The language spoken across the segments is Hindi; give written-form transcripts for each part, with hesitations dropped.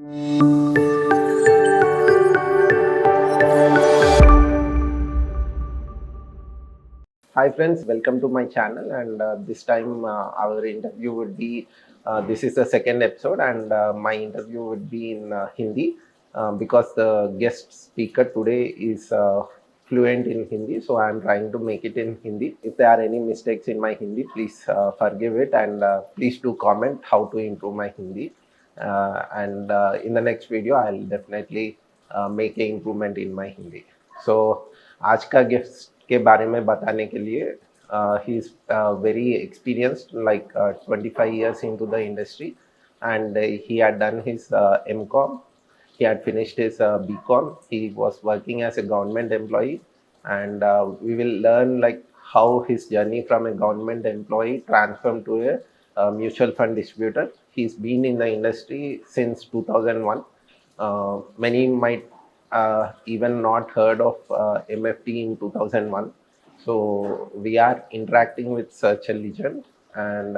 Hi friends, welcome to my channel, and this time our interview would be this is the second episode, and my interview would be in Hindi because the guest speaker today is fluent in Hindi, so I am trying to make it in Hindi. If there are any mistakes in my Hindi, please forgive it, and please do comment how to improve my Hindi. And in the next video, I'll definitely make an improvement in my Hindi. So आज का गेस्ट के बारे में बताने के लिए he is very experienced like 25 years into the industry, and he had done his MCom. He had finished his BCom. He was working as a government employee, and we will learn like how his journey from a government employee transformed to a mutual fund distributor. He's been in the industry since 2001. Many might even not heard of MFT in 2001. So we are interacting with such a legend, and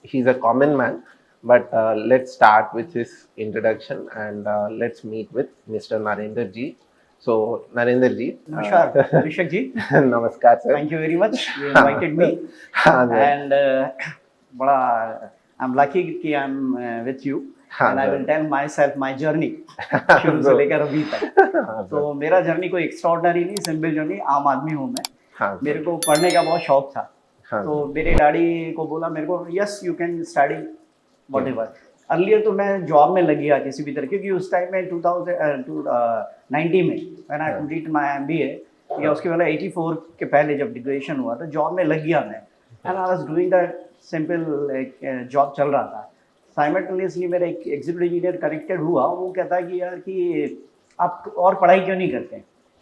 he's a common man. But let's start with his introduction, and let's meet with Mr. Narendra Ji. So Narendra Ji, Namaskar, Abhishek ji. नमस्कार sir. Thank you very much. You invited me, हाँ सर. and बड़ा I'm lucky कि I'm with you. हाँ And I sir. will tell myself my journey शुरू से लेकर अभी तक. हाँ तो सर. मेरा जर्नी कोई एक्स्ट्रॉर्डनरी नहीं, सिंपल जर्नी. आम आदमी हूँ मैं. हाँ सर. मेरे को पढ़ने का बहुत शौक था. हाँ तो मेरे डैडी को बोला मेरे को yes you can study whatever. Earlier तो मैं जॉब में लग गया किसी भी तरह, क्योंकि उस टाइम में 2090 में when I complete my MBA, या उसके पहले 84 के पहले जब ग्रेजुएशन हुआ तो जॉब में लग गया मैं. And I was doing that simple job चल रहा था. साइमल्टेनियसली मेरा एक एग्जीक्यूटिव इंजीनियर कनेक्टेड हुआ. वो कहता है कि यार कि आप और पढ़ाई क्यों नहीं करते.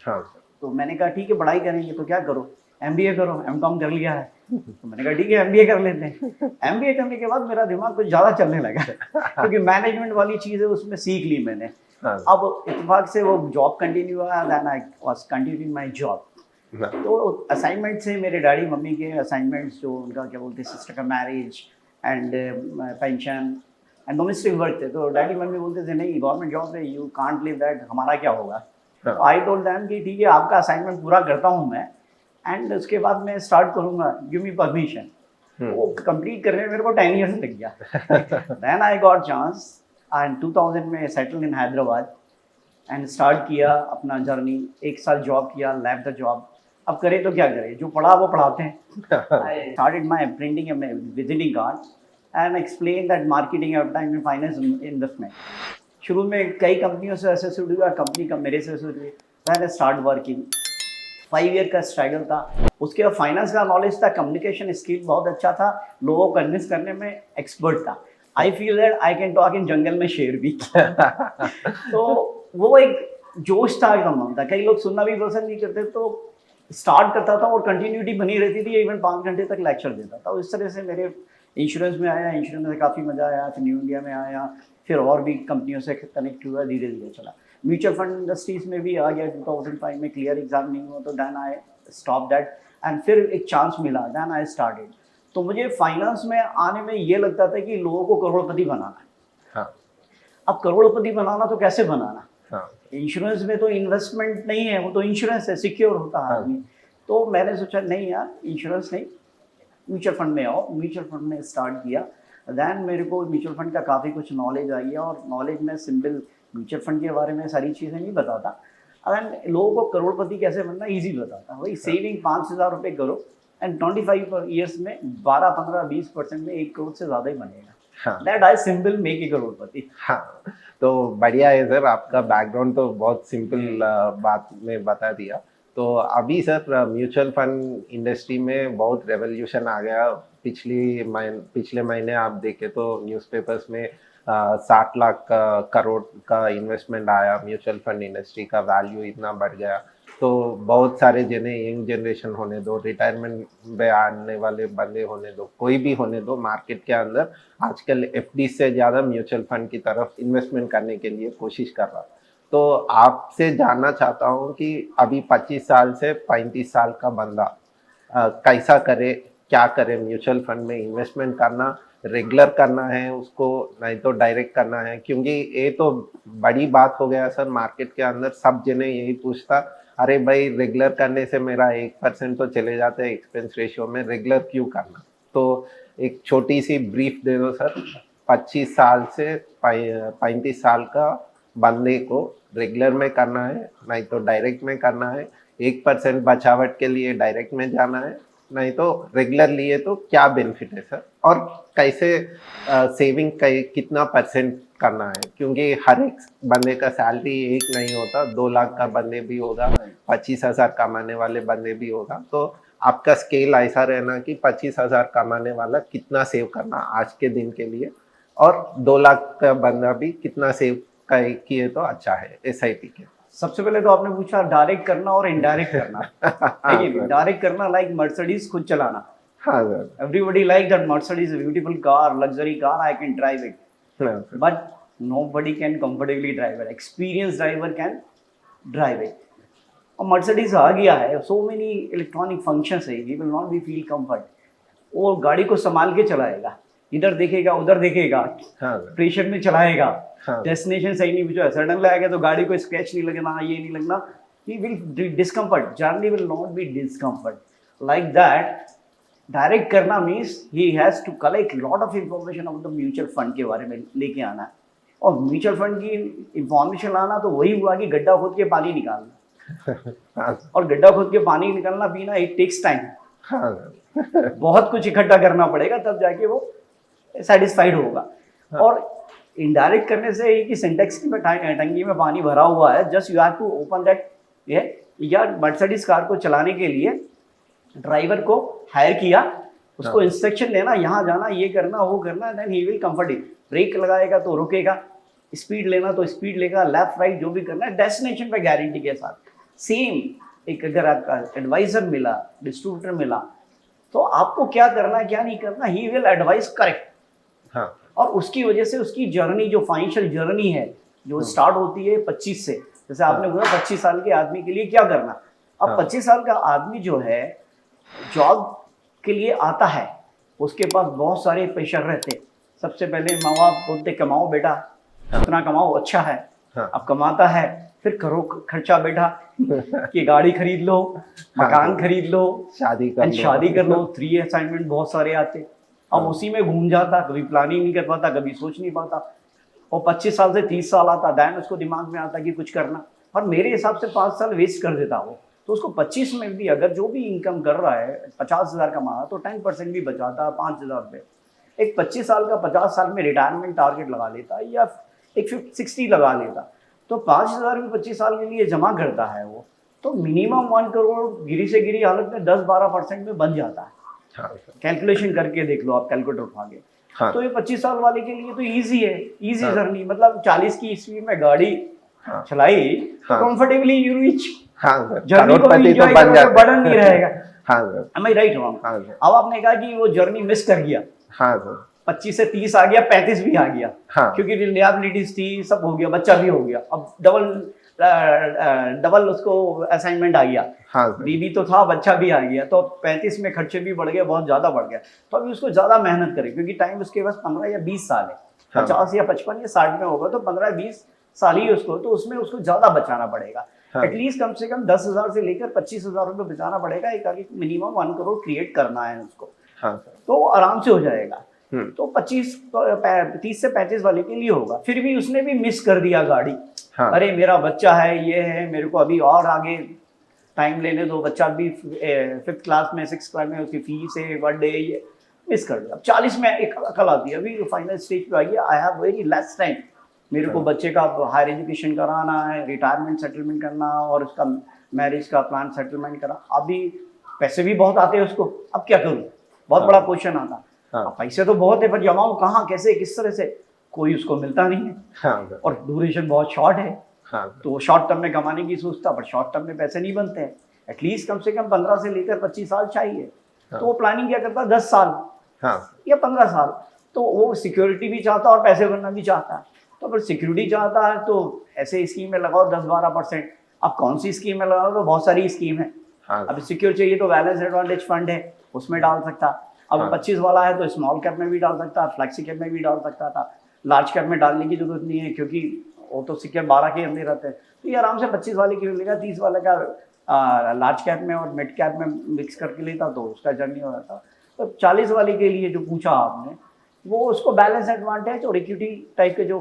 हाँ सर. तो मैंने कहा ठीक है पढ़ाई करेंगे तो क्या करो, एमबीए करो. एमकॉम कर लिया है. तो मैंने कहा ठीक है एमबीए कर लेते हैं. एमबीए करने के बाद मेरा दिमाग कुछ ज़्यादा चलने लगा, क्योंकि मैनेजमेंट वाली चीज़ें उसमें सीख ली मैंने. हाँ. अब इत्तेफाक से वो जॉब कंटिन्यू हुआ. Then I was continuing my job. तो असाइनमेंट से मेरे डैडी मम्मी के असाइनमेंट्स, जो उनका क्या बोलते हैं सिस्टर का marriage and pension and domestic work थे. तो डैडी मम्मी बोलते थे नहीं गवर्नमेंट जॉब है, यू कांट लिव दैट, हमारा क्या होगा. आई टोल्ड देम कि ठीक है आपका असाइनमेंट पूरा करता हूँ मैं, एंड उसके बाद मैं स्टार्ट करूँगा, गिव मी परमिशन. वो कंप्लीट करने में मेरे को 10 years लग गया. Then I got chance and 2000 में settle in Hyderabad and start किया अपना जर्नी. 1 साल जॉब किया, लेफ्ट द जॉब. अब करें तो क्या करें, जो पढ़ा वो पढ़ाते हैं. I started my printing A visiting card and explain that marketing, advertisement, finance, investment. शुरू में कई कंपनियों से एसोसिएट हुआ, कंपनी का मेरे से एसोसिएट हुई. Then start working. 5 year का स्ट्रगल था. उसके बाद फाइनेंस का नॉलेज था, कम्युनिकेशन स्किल बहुत अच्छा था, लोगों को कन्विंस करने में एक्सपर्ट था. I feel that I can talk in जंगल में शेर भी. तो वो एक जोश था, एकदम था. कई लोग सुनना भी पसंद नहीं करते, तो स्टार्ट करता था और कंटिन्यूटी बनी रहती थी. इवन 5 घंटे तक लेक्चर देता था. इस तरह से मेरे इंश्योरेंस में आया, इंश्योरेंस में काफ़ी मज़ा आया. फिर न्यू इंडिया में आया, फिर और भी कंपनियों से कनेक्ट हुआ, धीरे धीरे चला. म्यूचुअल फंड इंडस्ट्रीज में भी आ गया 2005 में. क्लियर एग्जाम नहीं हुआ तो then I stop that, and फिर एक चांस मिला, देन आई स्टार्टेड. तो मुझे फाइनेंस में आने में ये लगता था कि लोगों को करोड़पति बनाना है. हाँ. अब करोड़पति बनाना तो कैसे बनाना. हाँ. इंश्योरेंस में तो इन्वेस्टमेंट नहीं है, वो तो इंश्योरेंस है, सिक्योर होता है आदमी. तो मैंने सोचा नहीं यार इंश्योरेंस नहीं, म्यूचुअल फंड में आओ. म्यूचुअल फंड में स्टार्ट किया. देन मेरे को म्यूचुअल फंड का काफ़ी कुछ नॉलेज आई है, और नॉलेज में सिंपल म्यूचुअल फंड के बारे में सारी चीज़ें नहीं बताता. देन लोगों को करोड़पति कैसे बनना ईजी बताता. वही सेविंग 5,000 रुपये करो, एंड 25 years में 12, 15, 20% में 1 करोड़ से ज़्यादा ही बनेगा. That I simple make a crorepati. हाँ, तो बढ़िया है सर. आपका बैकग्राउंड तो बहुत सिंपल बात में बता दिया. तो अभी सर म्यूचुअल फंड इंडस्ट्री में बहुत रेवोल्यूशन आ गया. पिछले महीने आप देखें तो न्यूज़पेपर्स में 60 लाख करोड़ का इन्वेस्टमेंट आया. म्यूचुअल फंड इंडस्ट्री का वैल्यू इतना बढ़ गया. तो बहुत सारे जने, यंग जनरेशन होने दो, रिटायरमेंट में आने वाले बंदे होने दो, कोई भी होने दो, मार्केट के अंदर आजकल एफडी से ज़्यादा म्यूचुअल फंड की तरफ इन्वेस्टमेंट करने के लिए कोशिश कर रहा. तो आपसे जानना चाहता हूँ कि अभी 25 साल से 35 साल का बंदा कैसा करे, क्या करें, म्यूचुअल फंड में इन्वेस्टमेंट करना रेगुलर करना है उसको, नहीं तो डायरेक्ट करना है, क्योंकि ये तो बड़ी बात हो गया सर मार्केट के अंदर। सब जने यही पूछता, अरे भाई रेगुलर करने से मेरा 1% तो चले जाते हैं एक्सपेंस रेशियो में, रेगुलर क्यों करना। तो एक छोटी सी ब्रीफ दे दो सर। 25 साल से 35 साल का बंदे को रेगुलर में करना है, नहीं तो डायरेक्ट में करना है। 1% बचावट के लिए डायरेक्ट में जाना है, नहीं तो रेगुलर लिए तो क्या बेनिफिट है सर, और कैसे सेविंग कितना परसेंट करना है, क्योंकि हर एक बंदे का सैलरी एक नहीं होता, 2 लाख का बंदे भी होगा, 25,000 कमाने वाले बंदे भी होगा। तो आपका स्केल ऐसा रहना कि 25,000 कमाने वाला कितना सेव करना आज के दिन के लिए, और 2 लाख का बंदा भी कितना सेव किए तो अच्छा है SIP के। सबसे पहले तो आपने पूछा डायरेक्ट करना और इनडायरेक्ट करना है कि नहीं। डायरेक्ट करना लाइक मर्सिडीज खुद चलाना। हाँ sir. Everybody like that Mercedes beautiful car, luxury car, I can drive it, but nobody can comfortably drive it. Experienced driver can drive it. और मर्सिडीज आ गया है, सो मेनी इलेक्ट्रॉनिक फंक्शंस है, he will not B feel comfort. वो गाड़ी को संभाल के चलाएगा, इधर देखेगा उधर देखेगा, प्रेशर में चलाएगा, डेस्टिनेशन सही नहीं पूछा, सडन लगेगा तो गाड़ी को स्क्रैच नहीं लगना, ये नहीं लगना, he will discomfort, journey will not be discomfort like that. Direct करना means he has to collect lot of information of the mutual fund के बारे में लेके आना है। और म्यूचुअल फंड की इंफॉर्मेशन लाना तो वही हुआ कि गड्ढा खोद के पानी निकालना और गड्ढा खोद के पानी निकालना पीना इट टेक्स टाइम। बहुत कुछ इकट्ठा करना पड़ेगा तब जाके वो सेटिस्फाइड होगा। और इनडायरेक्ट करने से ही कि सिंटेक्स की टंकी में पानी भरा हुआ है, just you have to open that. या मर्सिडीज कार को चलाने के लिए ड्राइवर को हायर किया, उसको इंस्ट्रक्शन लेना, यहाँ जाना, ये करना, वो करना, then he will comfortable. Brake लगाएगा तो रुकेगा, स्पीड लेना तो स्पीड लेगा, लेफ्ट राइट जो भी करना है डेस्टिनेशन पे गारंटी के साथ। सेम एक अगर आपका एडवाइजर मिला, डिस्ट्रीब्यूटर मिला, तो आपको क्या करना क्या नहीं करना, ही विल एडवाइस करेक्ट। हाँ। और उसकी वजह से उसकी जर्नी, जो फाइनेंशियल जर्नी है, जो स्टार्ट होती है 25 से, जैसे आपने बोला 25 साल के आदमी के लिए क्या करना। अब 25 साल का आदमी जो है जॉब के लिए आता है, उसके पास बहुत सारे प्रेशर रहते। सबसे पहले माँ बाप बोलते कमाओ बेटा, इतना कमाओ अच्छा है। अब कमाता है, फिर करो खर्चा बेटा कि गाड़ी खरीद लो, मकान खरीद लो, शादी कर लो। 3 असाइनमेंट बहुत सारे आते, अब उसी में घूम जाता, कभी प्लानिंग नहीं कर पाता, कभी सोच नहीं पाता। और 25 साल से 30 साल आता, दैन उसको दिमाग में आता कि कुछ करना, और मेरे हिसाब से 5 साल वेस्ट कर देता वो। तो उसको 25 में भी अगर जो भी इनकम कर रहा है 50,000 कमा तो 10% भी बचाता है 5,000 रुपये। एक 25 साल का 50 साल में रिटायरमेंट टारगेट लगा लेता है, या एक 60 लगा लेता, तो 5,000 भी 25 साल के लिए जमा करता है वो, तो मिनिमम 1 करोड़ गिरी से गिरी हालत में 10-12% में बन जाता है। कैलकुलेशन करके देख लो आप, कैलकुलेटर उठा के। तो ये 25 साल वाले के लिए तो ईजी है, ईजी जर्नी। मतलब 40 की स्पीड में गाड़ी चलाई, कंफर्टेबली यू रीच, जर्नी को भी एंजॉय करोगे, बर्डन नहीं रहेगा। Am I right wrong? अब आपने कहा कि वो जर्नी मिस कर गया, 25 से 30 आ गया, 35 भी आ गया, क्योंकि रिलायबिलिटीज थी, सब हो गया, बच्चा भी हो गया, अब डबल उसको असाइनमेंट आ गया, बीबी तो था, बच्चा भी आ गया, तो 35 में खर्चे भी बढ़ गए, बहुत ज्यादा बढ़ गया। तो अभी उसको ज्यादा मेहनत करे, क्योंकि टाइम उसके पास 15 या 20 साल है। 50 या 55 या 60 में होगा तो 15-20 साल ही उसको, तो उसमें उसको ज्यादा बचाना पड़ेगा। एटलीस्ट कम से कम 10,000 से लेकर 25,000 रुपये बचाना पड़ेगा। एक मिनिमम 1 करोड़ क्रिएट करना है उसको, तो आराम से हो जाएगा। तो 30 से 35 वाले के लिए होगा। फिर भी उसने भी मिस कर दिया गाड़ी, अरे मेरा बच्चा है, ये है, मेरे को अभी और आगे टाइम लेने दो, बच्चा भी 5th क्लास में 6th क्लास में, उसकी फीस है, बर्थडे, ये मिस कर दिया। अब 40 में एक अकल आती है, अभी फाइनल स्टेज पे आ गया, I have very less time, मेरे को बच्चे का हायर एजुकेशन कराना है, रिटायरमेंट सेटलमेंट करना, और उसका मैरिज का प्लान सेटलमेंट करा। अभी पैसे भी बहुत आते हैं उसको, अब क्या करूँ, बहुत बड़ा क्वेश्चन आता। पैसे तो बहुत है, पर जमाऊँ कहाँ, कैसे, किस तरह से, कोई उसको मिलता नहीं है, और ड्यूरेशन बहुत शॉर्ट है। तो वो शॉर्ट टर्म में कमाने की सोचता, पर शॉर्ट टर्म में पैसे नहीं बनते हैं। एटलीस्ट कम से कम 15 से लेकर 25 साल चाहिए। तो वो प्लानिंग क्या करता है, 10 साल या 15 साल। तो वो सिक्योरिटी भी चाहता और पैसे बनना भी चाहता है। तो अगर सिक्योरिटी चाहता है तो ऐसे स्कीम में लगाओ 10-12%। अब कौन सी स्कीम में लगाओ, तो बहुत सारी स्कीम है। अब सिक्योर चाहिए तो बैलेंस एडवांटेज फंड है, उसमें डाल सकता। अब हाँ। 25 वाला है तो स्मॉल कैप में भी डाल सकता, फ्लैक्सी कैप में भी डाल सकता था। लार्ज कैप में डालने की जरूरत नहीं है क्योंकि वो तो सिक्के 12 के अंदर रहते हैं, तो ये आराम से 25 वाले की लेगा, 30 वाले का लार्ज कैप में और मिड कैप में मिक्स करके लेता तो उसका जर्नी हो जाता। तो 40 वाले के लिए जो पूछा आपने, वो उसको बैलेंस एडवांटेज और इक्विटी टाइप के जो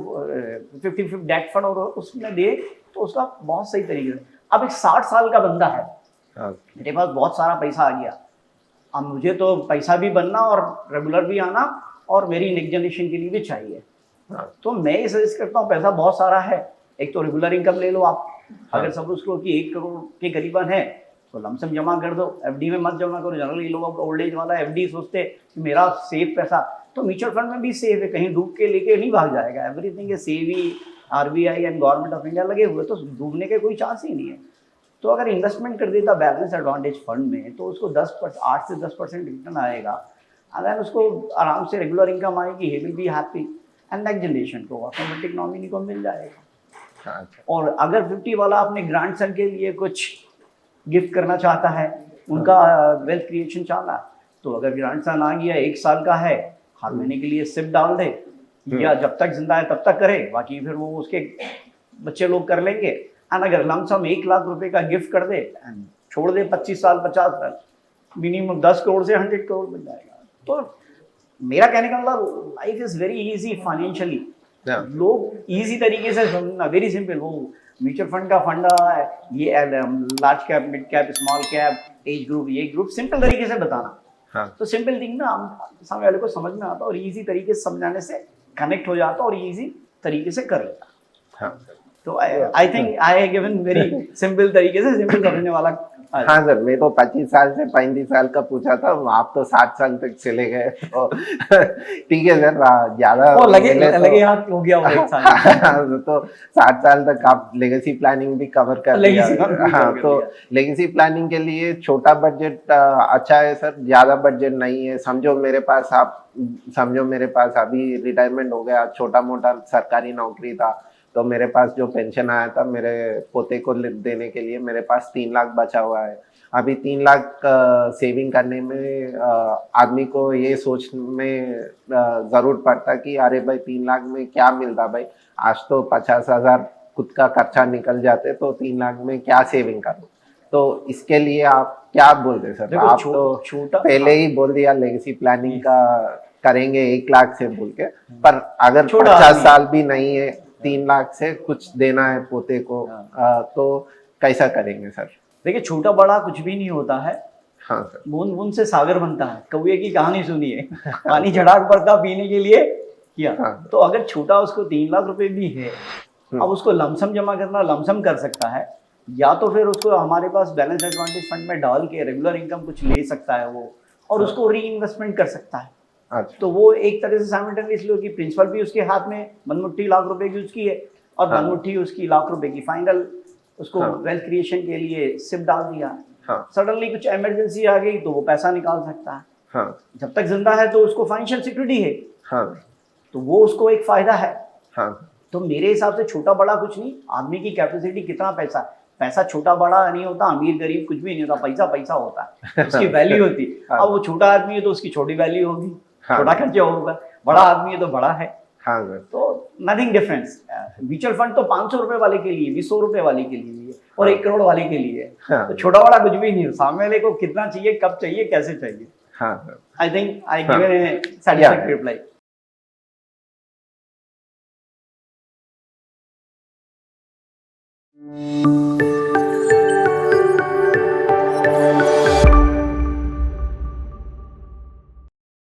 50-50 डेट फंड और उसमें दे तो उसका बहुत सही तरीके से। अब एक 60 साल का बंदा है, हाँ मेरे पास बहुत सारा पैसा आ गया, अब मुझे तो पैसा भी बनना और रेगुलर भी आना और मेरी नेक्स्ट जनरेशन के लिए भी चाहिए। हाँ तो मैं ये सजेस्ट करता हूँ, पैसा बहुत सारा है, एक तो रेगुलर इनकम ले लो आप। हाँ। अगर सपोज करो कि 1 करोड़ के करीबन है तो लमसम जमा कर दो, एफडी में मत जमा करो। जनरली लोग ओल्ड एज वाला एफडी सोचते हैं कि मेरा सेफ पैसा, तो म्यूचुअल फंड में भी सेफ है, कहीं डूब के लेके नहीं भाग जाएगा। एवरीथिंग है सेवी, RBI and government of India लगे हुए, तो डूबने के कोई चांस ही नहीं है। तो अगर इन्वेस्टमेंट कर देता बैलेंस एडवांटेज फंड में तो उसको 8 से 10% रिटर्न आएगा, अगर उसको आराम से रेगुलर इनकम आएगी, he will be happy and next generation को ऑटोमेटिक नॉमिनी को मिल जाएगा। हाँ और अगर 50 वाला अपने ग्रैंड सन के लिए कुछ गिफ्ट करना चाहता है, उनका वेल्थ क्रिएशन चाहता है, तो अगर ग्रैंड सन आ गया 1 साल का है, हर महीने के लिए सिप डाल दे, या जब तक जिंदा है तब तक करे, बाकी फिर वो उसके बच्चे लोग कर लेंगे। एंड अगर लमसम 1 लाख रुपए का गिफ्ट कर दे एंड छोड़ दे 25 साल 50 साल, मिनिमम 10 करोड़ से 100 करोड़ बन जाएगा। तो मेरा कहने का मतलब life is very easy financially. लोग इजी तरीके से समझना, वेरी सिंपल। वो म्यूचुअल फंड का फंडा है, ये large cap, mid cap, small cap, age group, ये ग्रुप, सिंपल तरीके से बताना। हाँ तो सिंपल थिंग ना सामने वाले को समझ में आता और इजी तरीके से समझाने से कनेक्ट हो जाता और इजी तरीके से कर लेता। हाँ तो I think I have given very simple तरीके से सिंपल समझने वाला। हाँ सर, मैं तो 25 साल से 35 साल का पूछा था, आप तो 60 साल तक चले गए, तो ठीक है सर, ज्यादा और लगे तो, हाथ हो गया वो 1 साल। तो 60 साल तक आप लेगेसी प्लानिंग भी कवर कर लिया। हाँ, तो लेगेसी प्लानिंग के लिए छोटा बजट अच्छा है सर, ज्यादा बजट नहीं है। समझो मेरे पास अभी रिटायरमेंट हो गया, छोटा मोटा सरकारी नौकरी था, तो मेरे पास जो पेंशन आया था मेरे पोते को देने के लिए मेरे पास 3 लाख बचा हुआ है। अभी 3 लाख सेविंग करने में आदमी को ये सोच में जरूर पड़ता कि अरे भाई 3 लाख में क्या मिलता भाई, आज तो 50,000 खुद का खर्चा निकल जाते, तो 3 लाख में क्या सेविंग करूं। तो इसके लिए आप क्या बोलते सर? आप तो छोटा पहले ही बोल दिया लेगेसी प्लानिंग का करेंगे 1 लाख से बोल के, पर अगर 50 साल भी नहीं है, 3 लाख से कुछ देना है पोते को, तो कैसा करेंगे सर? देखिए, छोटा बड़ा कुछ भी नहीं होता है। हाँ सर। बूंद बूंद से सागर बनता है, कौवे की कहानी सुनिए। पानी झड़ाक पड़ता पीने के लिए किया। हाँ। तो अगर छोटा उसको 3 लाख रुपए भी है, अब उसको लमसम जमा करना, लमसम कर सकता है, या तो फिर उसको हमारे पास बैलेंस एडवांटेज फंड में डाल के रेगुलर इनकम कुछ ले सकता है वो, और उसको री इन्वेस्टमेंट कर सकता है। अच्छा। तो वो एक तरह से साइमल्टेनियसली होगी, प्रिंसिपल भी उसके हाथ में, मनमुट्ठी लाख रुपए की उसकी है, और मनमुट्ठी उसकी लाख रुपए की फाइनल, उसको वेल्थ क्रिएशन के लिए सिप डाल दिया। सडनली कुछ इमरजेंसी आ गई तो वो पैसा निकाल सकता है। हाँ। जब तक जिंदा है तो उसको फाइनेंशियल सिक्योरिटी है। हाँ। तो वो उसको एक फायदा है। हाँ। तो मेरे हिसाब से छोटा बड़ा कुछ नहीं, आदमी की कैपेसिटी कितना पैसा, पैसा छोटा बड़ा नहीं होता, अमीर गरीब कुछ भी नहीं होता, पैसा पैसा होता है, उसकी वैल्यू होती है। अब वो छोटा आदमी है तो उसकी छोटी वैल्यू होगी, छोटा खर्चा होगा, बड़ा आदमी है तो बड़ा है। हाँ सर। तो नथिंग डिफरेंस। म्यूचुअल फंड तो 500 रुपए वाले के लिए भी, 100 रुपए वाले के लिए भी, और 1 करोड़ वाले के लिए। तो छोटा बड़ा कुछ भी नहीं है, सामने वाले को कितना चाहिए, कब चाहिए, कैसे चाहिए। हाँ sir. I think I given A satisfactory reply.